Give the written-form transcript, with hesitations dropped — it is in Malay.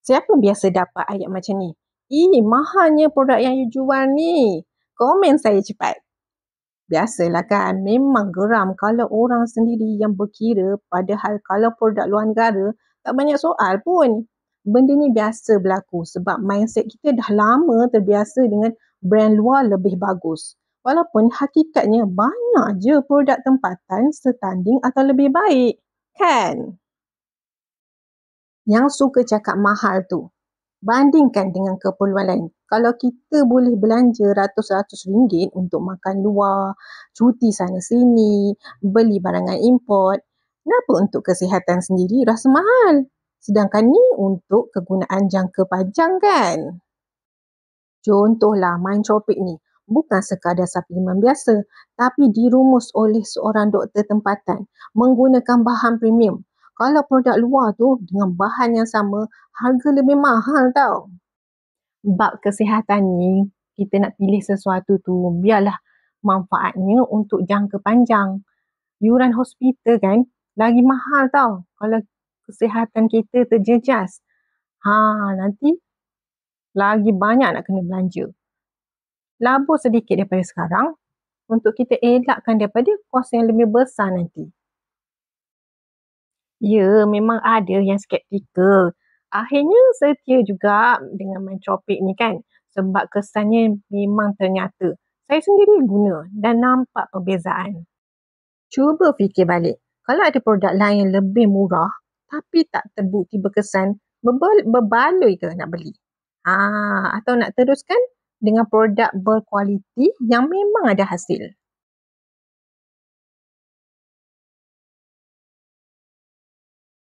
Siapa biasa dapat ayat macam ni? Mahalnya produk yang you jual ni. Komen saya cepat. Biasalah kan, memang geram kalau orang sendiri yang berkira, padahal kalau produk luar negara, tak banyak soal pun. Benda ni biasa berlaku sebab mindset kita dah lama terbiasa dengan brand luar lebih bagus. Walaupun hakikatnya banyak je produk tempatan setanding atau lebih baik. Kan? Yang suka cakap mahal tu, bandingkan dengan keperluan lain. Kalau kita boleh belanja ratus-ratus ringgit untuk makan luar, cuti sana sini, beli barangan import, kenapa untuk kesihatan sendiri rasa mahal? Sedangkan ni untuk kegunaan jangka panjang kan? Contohlah Mindtropic ni, bukan sekadar suplemen biasa, tapi dirumus oleh seorang doktor tempatan menggunakan bahan premium. Kalau produk luar tu dengan bahan yang sama, harga lebih mahal tau. Bab kesihatan ni, kita nak pilih sesuatu tu, biarlah manfaatnya untuk jangka panjang. Yuran hospital kan, lagi mahal tau kalau kesihatan kita terjejas. Nanti lagi banyak nak kena belanja. Labur sedikit daripada sekarang untuk kita elakkan daripada kos yang lebih besar nanti. Ya, memang ada yang skeptikal. Akhirnya setia juga dengan Mindtropic ni kan. Sebab kesannya memang ternyata. Saya sendiri guna dan nampak perbezaan. Cuba fikir balik. Kalau ada produk lain yang lebih murah tapi tak terbukti berkesan, berbaloi ke nak beli? Atau nak teruskan dengan produk berkualiti yang memang ada hasil?